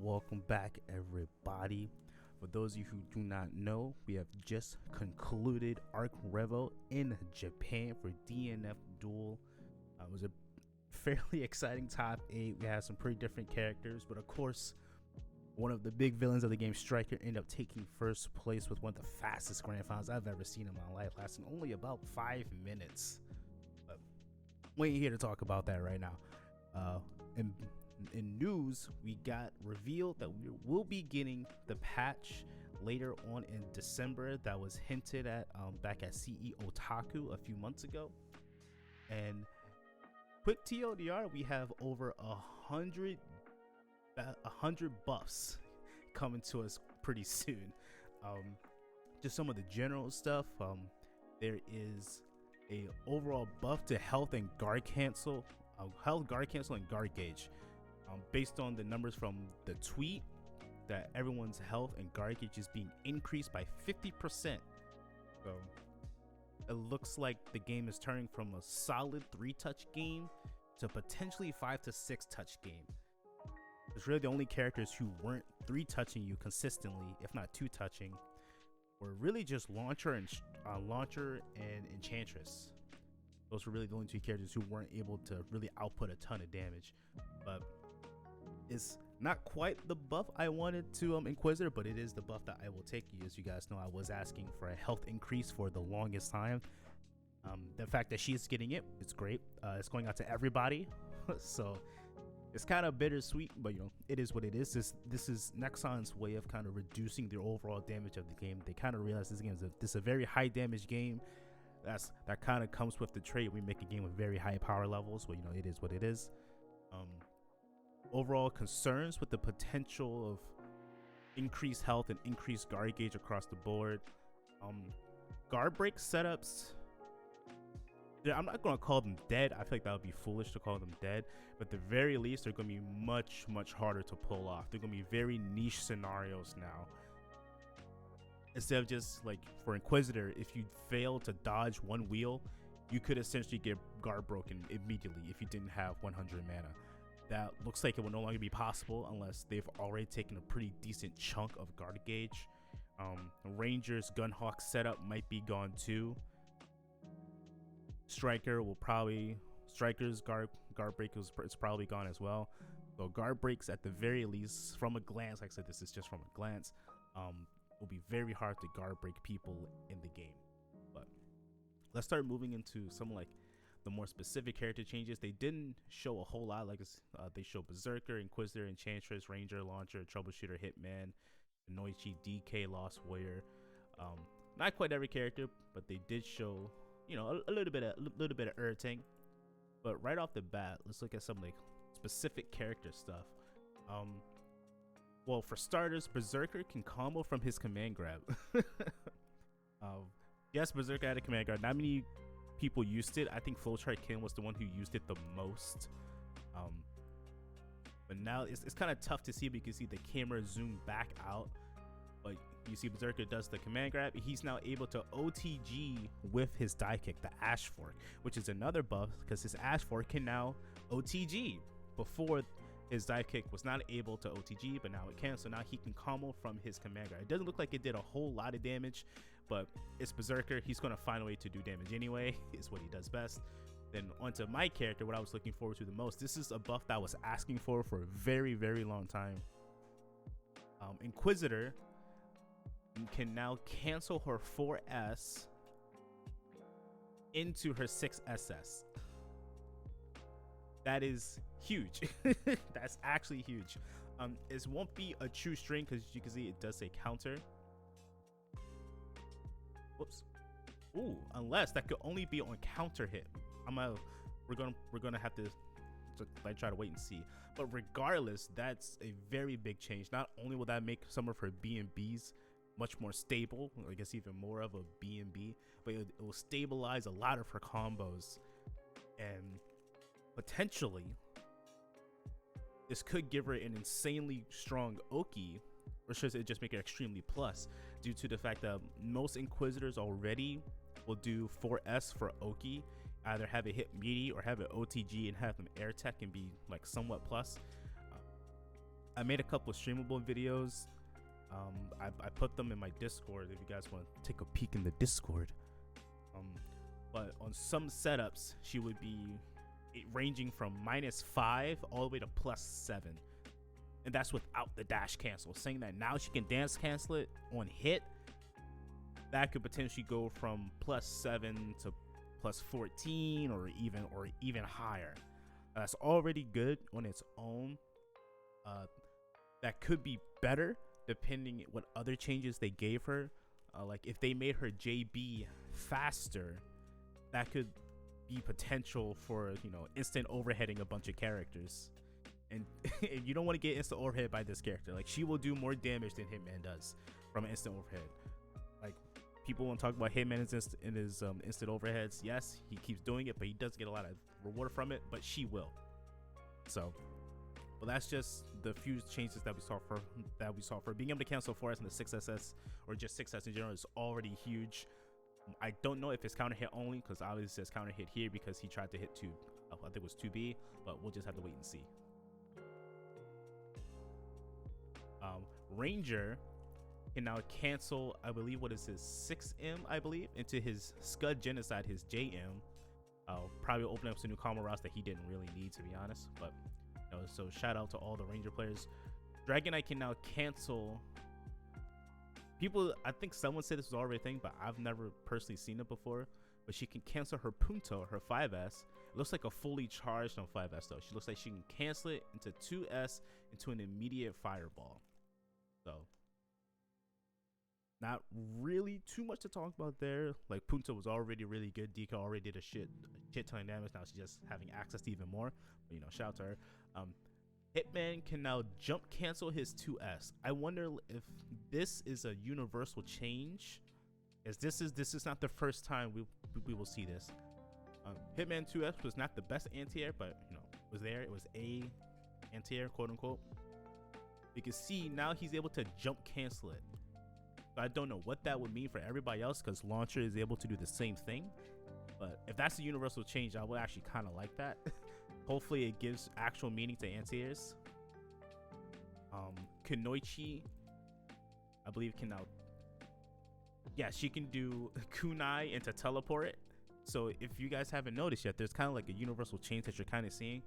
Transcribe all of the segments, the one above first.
welcome back, everybody. For those of you who do not know, we have just concluded Arc Revo in Japan for Dnf Duel. It was a fairly exciting top 8. We had some pretty different characters, but of course, one of the big villains of the game, Striker, ended up taking first place with one of the fastest grand finals I've ever seen in my life, lasting only about 5 minutes. But we ain't here to talk about that right now. In news, we got revealed that we will be getting the patch later on in December that was hinted at back at CE Otaku a few months ago. And quick TLDR, we have over 100 buffs coming to us pretty soon. Just some of the general stuff. There is a overall buff to health and guard cancel, and guard gauge. Based on the numbers from the tweet, that everyone's health and guard gauge is being increased by 50%. So it looks like the game is turning from a solid 3-touch game to potentially 5 to 6 touch game. It's really the only characters who weren't 3-touching you consistently, if not 2-touching, were really just Launcher and Enchantress. Those were really the only 2 characters who weren't able to really output a ton of damage. But it's not quite the buff I wanted to Inquisitor, but it is the buff that I will take. As you guys know, I was asking for a health increase for the longest time. The fact that she's getting it, it's great. It's going out to everybody. So it's kind of bittersweet, but you know, it is what it is. This is Nexon's way of kind of reducing the overall damage of the game. They kind of realize this game is a very high damage game. That kind of comes with the trait. We make a game with very high power levels. Well, you know, it is what it is. Overall concerns with the potential of increased health and increased guard gauge across the board. Guard break setups, I'm not going to call them dead. I feel like that would be foolish to call them dead, but at the very least, they're going to be much harder to pull off. They're going to be very niche scenarios now. Instead of just like for Inquisitor, if you fail to dodge one wheel, you could essentially get guard broken immediately if you didn't have 100 mana. That looks like it will no longer be possible unless they've already taken a pretty decent chunk of guard gauge. Ranger's Gunhawk setup might be gone too. Striker's guard break is probably gone as well. So guard breaks at the very least, from a glance, like I said, this is just from a glance, will be very hard to guard break people in the game. But let's start moving into some like the more specific character changes. They didn't show a whole lot. Like they show Berserker, Inquisitor, Enchantress, Ranger, Launcher, Troubleshooter, Hitman, Noichi, DK, Lost Warrior. Not quite every character, but they did show, you know, a little bit of everything. But right off the bat, let's look at some like specific character stuff. Well, for starters, Berserker can combo from his command grab. Yes, Berserker had a command grab. Not many people used it. I think Flowchart Ken was the one who used it the most. But now it's kind of tough to see, but you can see the camera zoom back out. But you see Berserker does the command grab. He's now able to OTG with his die kick, the Ash Fork, which is another buff because his Ash Fork can now OTG. Before, his die kick was not able to OTG, but now it can. So now he can combo from his command grab. It doesn't look like it did a whole lot of damage, but it's Berserker. He's going to find a way to do damage anyway. It's what he does best. Then onto my character, what I was looking forward to the most. This is a buff that I was asking for a very long time. Inquisitor can now cancel her 4S into her 6SS. That is huge. That's actually huge. It won't be a true string because you can see it does say counter. Whoops. Ooh, unless that could only be on counter hit. We're gonna have to like try to wait and see. But regardless, that's a very big change. Not only will that make some of her B&Bs much more stable, I guess even more of a B&B, but it will stabilize a lot of her combos, and potentially this could give her an insanely strong Oki, or should it just make it extremely plus, due to the fact that most Inquisitors already will do 4S for Oki, either have it hit meaty or have it OTG and have them air tech and be like somewhat plus. I made a couple of streamable videos. I put them in my Discord if you guys want to take a peek in the Discord. But on some setups, she would be ranging from -5 all the way to +7. And that's without the dash cancel. Saying that now she can dance cancel it on hit, that could potentially go from +7 to +14 or even higher. That's already good on its own. That could be better depending what other changes they gave her. Like if they made her JB faster, that could be potential for, you know, instant overheading a bunch of characters. And you don't want to get instant overhead by this character. Like, she will do more damage than Hitman does from an instant overhead. Like, people want to talk about Hitman in his instant overheads. Yes, he keeps doing it, but he doesn't get a lot of reward from it, but she will. So, but that's just the few changes that we saw for being able to cancel 4S and the 6SS, or just 6S in general, is already huge. I don't know if it's counter hit only, because obviously it says counter hit here because he tried to hit I think it was 2B, but we'll just have to wait and see. Ranger can now cancel, I believe, what is his 6M, I believe, into his Scud Genocide, his JM. Probably open up some new combo routes that he didn't really need, to be honest. But, you know, so shout out to all the Ranger players. Dragon Knight can now cancel. People, I think someone said this was already a thing, but I've never personally seen it before. But she can cancel her Punto, her 5S. It looks like a fully charged on 5S, though. She looks like she can cancel it into 2S into an immediate fireball. So, not really too much to talk about there. Like, Punto was already really good. Dika already did a shit ton of damage. Now she's just having access to even more. But, you know, shout out to her. Hitman can now jump cancel his 2S. I wonder if this is a universal change, as this is not the first time we will see this. Hitman 2S was not the best anti-air, but, you know, was there. It was a anti-air, quote unquote. You can see now he's able to jump cancel it. So I don't know what that would mean for everybody else, because Launcher is able to do the same thing. But if that's a universal change, I would actually kind of like that. Hopefully it gives actual meaning to anti-airs. Kunoichi, I believe, can now, yeah, she can do kunai into teleport it. So if you guys haven't noticed yet, there's kind of like a universal change that you're kind of seeing.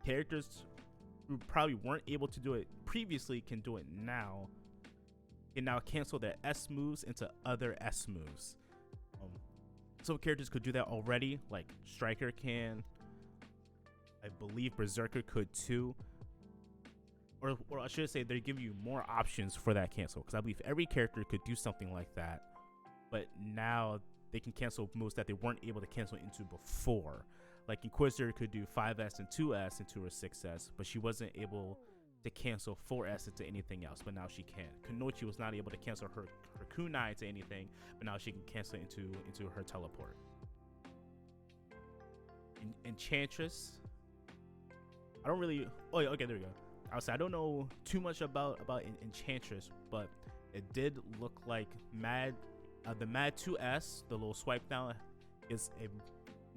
Characters who probably weren't able to do it previously can do it now. Can now cancel their S moves into other S moves. Some characters could do that already, like Striker can. I believe Berserker could too. Or I should say, they're giving you more options for that cancel, because I believe every character could do something like that, but now they can cancel moves that they weren't able to cancel into before. Like Inquisitor could do 5S and 2S into her 6S, but she wasn't able to cancel 4S into anything else, but now she can. Kunoichi was not able to cancel her kunai into anything, but now she can cancel it into her teleport. Enchantress, I don't really, oh yeah, okay, there we go. I don't know too much about Enchantress, but it did look like the Mad 2S, the little swipe down, is a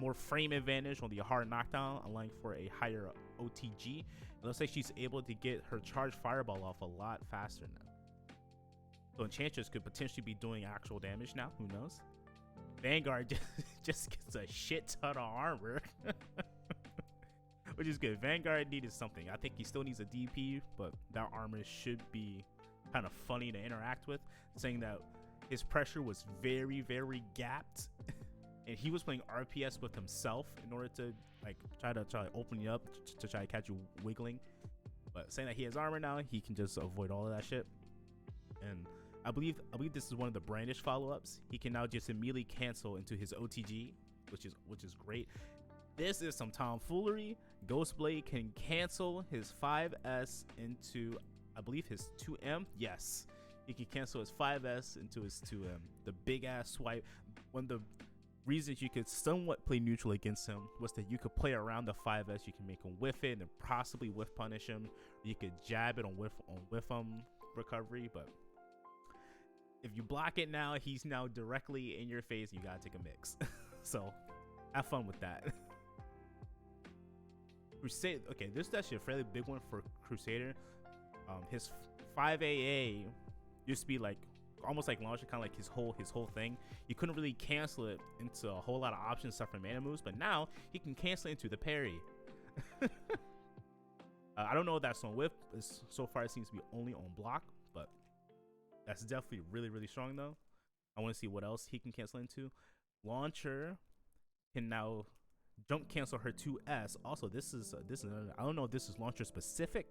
more frame advantage on the hard knockdown, allowing for a higher OTG. It looks like she's able to get her charged fireball off a lot faster now. So Enchantress could potentially be doing actual damage now. Who knows? Vanguard just gets a shit ton of armor. Which is good. Vanguard needed something. I think he still needs a DP, but that armor should be kind of funny to interact with. Saying that his pressure was very, very gapped, and he was playing RPS with himself in order to try to open you up to try to catch you wiggling. But saying that he has armor now, he can just avoid all of that shit. And I believe this is one of the Brandish follow-ups. He can now just immediately cancel into his OTG, which is great. This is some tomfoolery. Ghostblade can cancel his 5S into, I believe, his 2M. Yes, he can cancel his 5S into his 2M. The big ass swipe. One of the reasons you could somewhat play neutral against him was that you could play around the 5S. You can make him whiff it and possibly whiff punish him. You could jab it on whiff recovery. But if you block it now, he's now directly in your face. And you gotta take a mix. So have fun with that. Crusader. Okay, this is actually a fairly big one for Crusader. His 5AA used to be like almost like launcher, kind of like his whole thing. You couldn't really cancel it into a whole lot of options stuff for mana moves, but now he can cancel it into the parry. I don't know what that's on whip. So far, it seems to be only on block, but that's definitely really strong though. I want to see what else he can cancel into. Launcher can now jump cancel her 2S. Also, this is another, I don't know if this is launcher specific.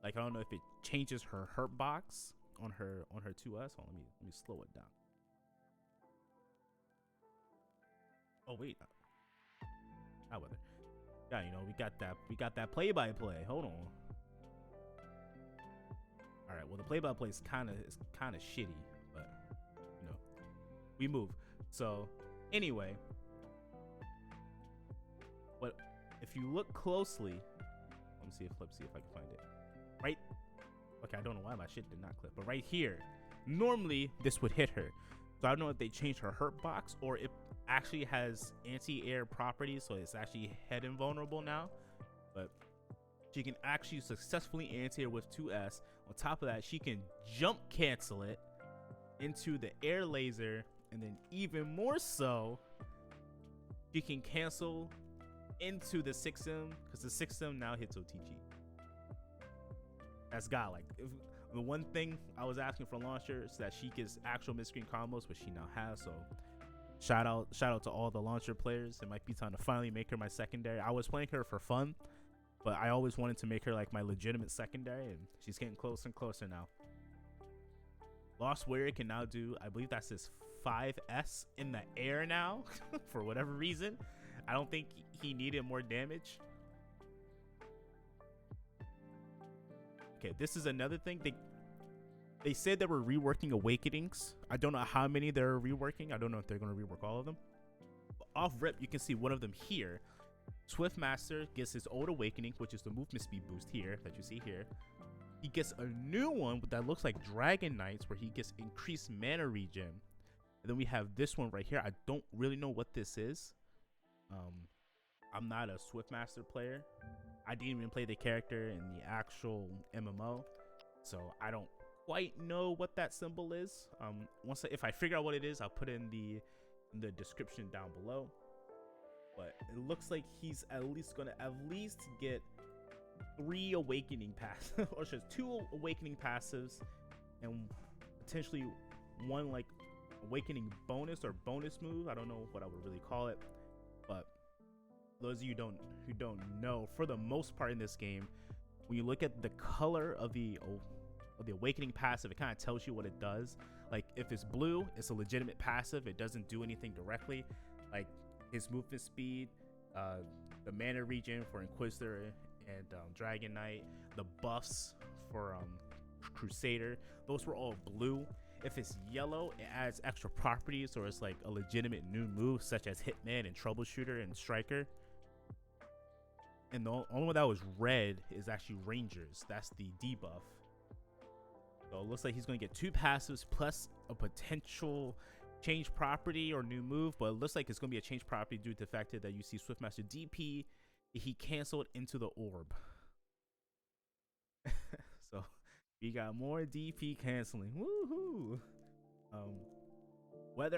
Like, I don't know if it changes her hurt box on her 2S. Hold on, let me slow it down. Oh wait, whether. Yeah, you know, we got that play-by-play. Hold on. All right, well, the play-by-play is kind of shitty, but you know, we move. So anyway, but if you look closely, let me see if I can find it. Right? Okay, I don't know why my shit did not clip, but right here, normally this would hit her. So I don't know if they changed her hurt box or it actually has anti-air properties, so it's actually head invulnerable now. But she can actually successfully anti-air with 2S. On top of that, she can jump cancel it into the air laser, and then even more so, she can cancel into the 6M because the 6M now hits OTG. That's godlike. The one thing I was asking for launcher is that she gets actual mid-screen combos, which she now has. So shout out to all the launcher players. It might be time to finally make her my secondary. I was playing her for fun, but I always wanted to make her like my legitimate secondary, and she's getting closer and closer now. Lost Warrior can now do, I believe that's his 5S in the air now for whatever reason. I don't think he needed more damage. Okay, this is another thing. They said they were reworking Awakenings. I don't know how many they're reworking. I don't know if they're going to rework all of them. But off rip, you can see one of them here. Swiftmaster gets his old Awakening, which is the movement speed boost here that you see here. He gets a new one that looks like Dragon Knights, where he gets increased mana regen. And then we have this one right here. I don't really know what this is. I'm not a Swiftmaster player. I didn't even play the character in the actual MMO, so I don't quite know what that symbol is. If I figure out what it is, I'll put it in the description down below. But it looks like he's at least gonna get 3 awakening passives, or just 2 awakening passives, and potentially 1 like awakening bonus or bonus move. I don't know what I would really call it, but those of you who don't know, for the most part in this game, when you look at the color of the awakening passive, it kind of tells you what it does. Like if it's blue, it's a legitimate passive. It doesn't do anything directly. Like his movement speed, the mana regen for Inquisitor and Dragon Knight, the buffs for Crusader, those were all blue. If it's yellow, it adds extra properties, or it's like a legitimate new move such as Hitman and Troubleshooter and Striker. And the only one that was red is actually Rangers. That's the debuff. So it looks like he's going to get 2 passives plus a potential change property or new move. But it looks like it's going to be a change property due to the fact that you see Swiftmaster DP. He canceled into the orb. So we got more DP canceling. Woohoo!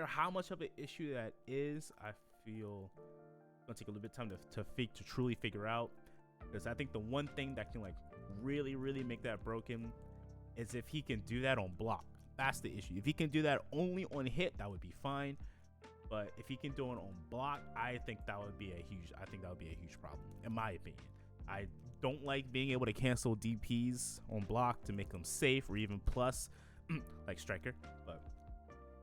How much of an issue that is, I feel gonna take a little bit of time to truly figure out, because I think the one thing that can like really make that broken is if he can do that on block. That's the issue. If he can do that only on hit, that would be fine. But if he can do it on block, I think that would be a huge problem, in my opinion. I don't like being able to cancel DPs on block to make them safe or even plus, like Striker. But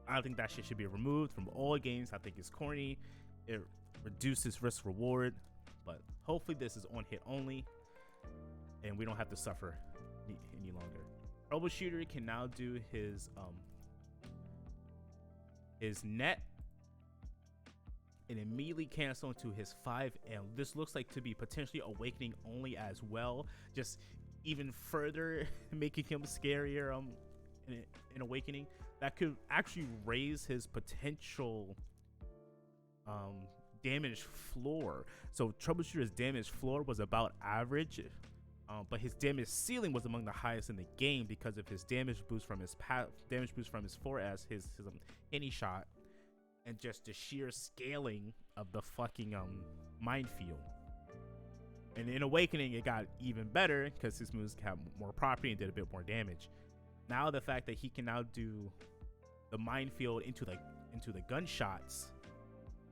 I think that shit should be removed from all games. I think it's corny. It reduces risk reward. But hopefully this is on hit only, and we don't have to suffer any longer. Troubleshooter can now do his net and immediately cancel into his 5M. This looks like to be potentially awakening only as well, just even further making him scarier in awakening. That could actually raise his potential damage floor. So Troubleshooter's damage floor was about average, but his damage ceiling was among the highest in the game because of his damage boost from his 4S, his any shot, and just the sheer scaling of the fucking minefield. And in Awakening, it got even better because his moves had more property and did a bit more damage. Now the fact that he can now do the minefield into the gunshots,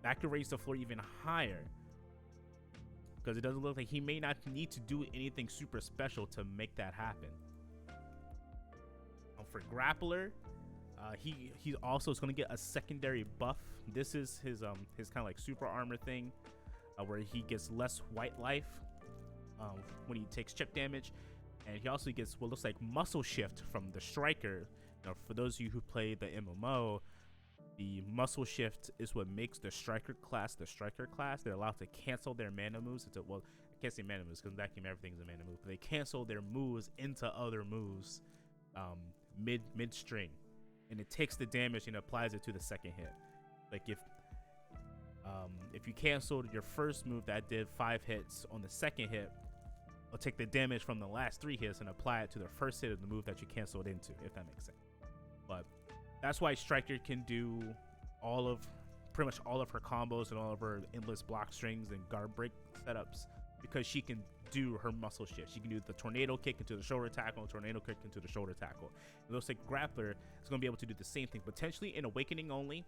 that could raise the floor even higher. Because it doesn't look like he may not need to do anything super special to make that happen. For Grappler, he also is going to get a secondary buff. This is his kind of like super armor thing, where he gets less white life when he takes chip damage, and he also gets what looks like muscle shift from the striker. Now, for those of you who play the MMO, the muscle shift is what makes the striker class the striker class. They're allowed to cancel their mana moves. Well, I can't say mana moves because in that game everything's a mana move. But they cancel their moves into other moves mid string, and it takes the damage and applies it to the second hit. Like if you canceled your first move that did 5 hits on the second hit, it'll take the damage from the last 3 hits and apply it to the first hit of the move that you canceled into, if that makes sense. But that's why Striker can do pretty much all of her combos and all of her endless block strings and guard break setups, because she can do her muscle shift. She can do the tornado kick into the shoulder tackle, tornado kick into the shoulder tackle. It looks like Grappler is going to be able to do the same thing, potentially in Awakening only.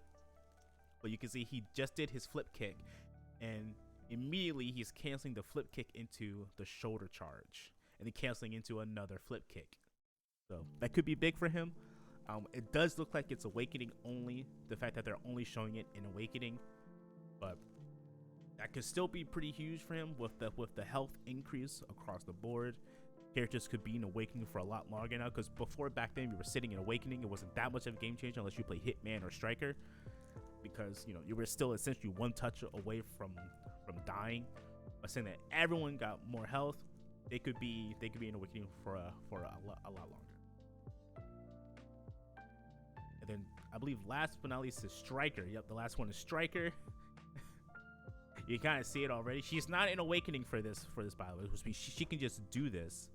But you can see he just did his flip kick, and immediately he's canceling the flip kick into the shoulder charge, and then canceling into another flip kick. So that could be big for him. It does look like it's Awakening only, the fact that they're only showing it in Awakening, but that could still be pretty huge for him with the health increase across the board. Characters could be in Awakening for a lot longer now, because before, back then, we were sitting in Awakening. It wasn't that much of a game changer unless you play Hitman or Striker, because you were still essentially one touch away from dying. But saying that everyone got more health, they could be in Awakening for a lot longer. And then I believe last but not least is Striker. Yep, the last one is Striker. You kind of see it already. She's not in Awakening for this by the way, which means she can just do this.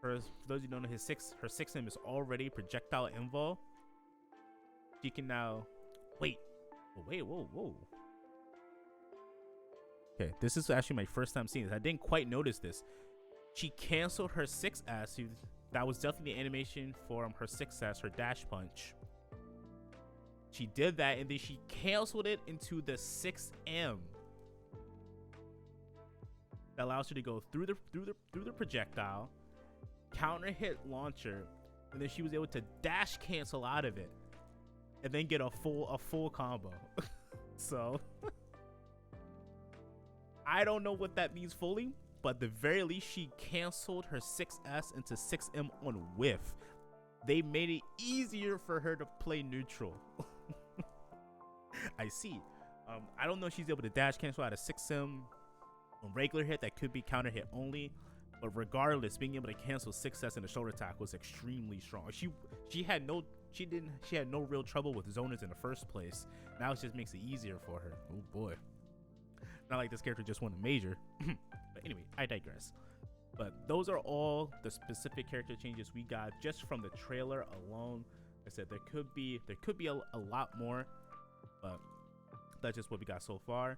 For those who don't know, her 6M is already projectile invul. She can now whoa. Okay, this is actually my first time seeing this. I didn't quite notice this. She canceled her 6S. That was definitely the animation for her 6S, her dash punch. She did that, and then she canceled it into the 6M. That allows her to go through the projectile, counter hit launcher, and then she was able to dash cancel out of it, and then get a full combo. So I don't know what that means fully, but at the very least, she canceled her 6S into 6M on whiff. They made it easier for her to play neutral. I see. I don't know if she's able to dash cancel out of 6M on regular hit. That could be counter hit only. But regardless, being able to cancel 6S in the shoulder tackle was extremely strong. She had no real trouble with zoners in the first place. Now it just makes it easier for her. Oh boy. Not like this character just won a major. But anyway, I digress. But those are all the specific character changes we got just from the trailer alone. Like I said, there could be a lot more, but that's just what we got so far.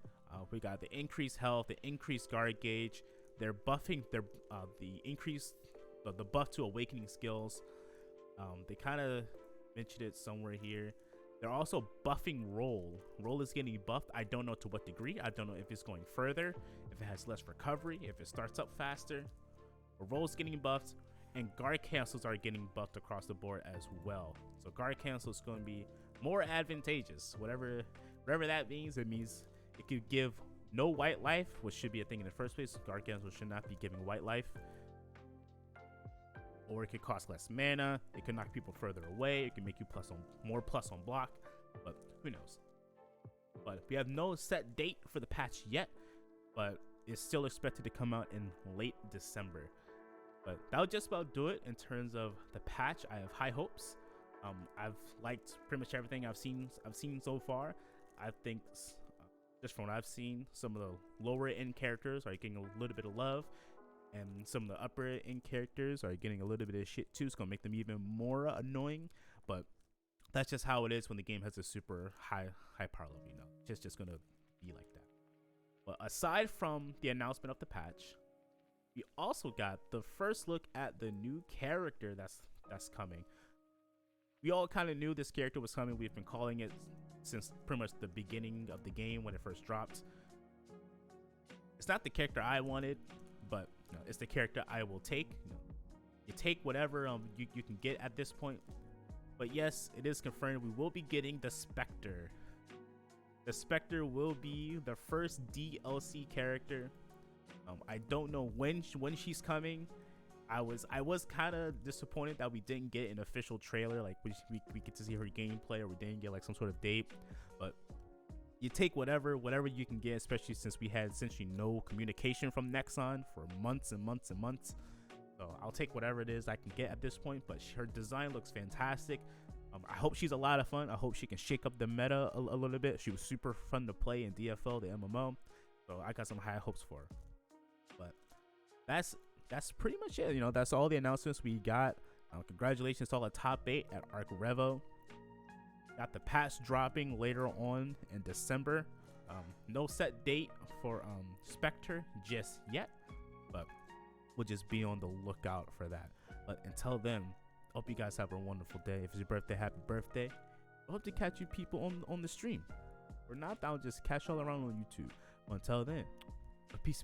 We got the increased health, the increased guard gauge. They're buffing the buff to Awakening skills. They kind of mentioned it somewhere here. They're also buffing roll. Roll is getting buffed. I don't know to what degree. I don't know if it's going further, if it has less recovery, if it starts up faster. But roll is getting buffed, and guard cancels are getting buffed across the board as well. So guard cancel is going to be more advantageous. Whatever that means, it means it could give no white life, which should be a thing in the first place. Guard cancel should not be giving white life. Or it could cost less mana. It could knock people further away. It can make you more plus on block. But who knows? But we have no set date for the patch yet. But it's still expected to come out in late December. But that'll just about do it in terms of the patch. I have high hopes. I've liked pretty much everything I've seen so far. I think just from what I've seen, some of the lower end characters are getting a little bit of love, and some of the upper end characters are getting a little bit of shit too. It's gonna make them even more annoying, but that's just how it is when the game has a super high power level. You know, it's just gonna be like that. But aside from the announcement of the patch, we also got the first look at the new character that's coming. We all kind of knew this character was coming. We've been calling it since pretty much the beginning of the game when it first dropped. It's not the character I wanted, but you know, it's the character I will take. You take whatever you can get at this point. But yes, it is confirmed we will be getting the Spectre. The Spectre will be the first DLC character. I don't know when she's coming. I was kind of disappointed that we didn't get an official trailer, like we get to see her gameplay, or we didn't get like some sort of date. But you take whatever you can get, especially since we had essentially no communication from Nexon for months and months and months. So I'll take whatever it is I can get at this point. But her design looks fantastic. I hope she's a lot of fun. I hope she can shake up the meta a little bit. She was super fun to play in DFL, the MMO. So I got some high hopes for her. But that's pretty much it. You know, that's all the announcements we got. Congratulations to all the top 8 at Arc Revo. Got the patch dropping later on in December. No set date for Spectre just yet, but we'll just be on the lookout for that. But until then, hope you guys have a wonderful day. If it's your birthday, happy birthday. I hope to catch you people on the stream. Or not, I'll just catch y'all around on YouTube. Until then, peace.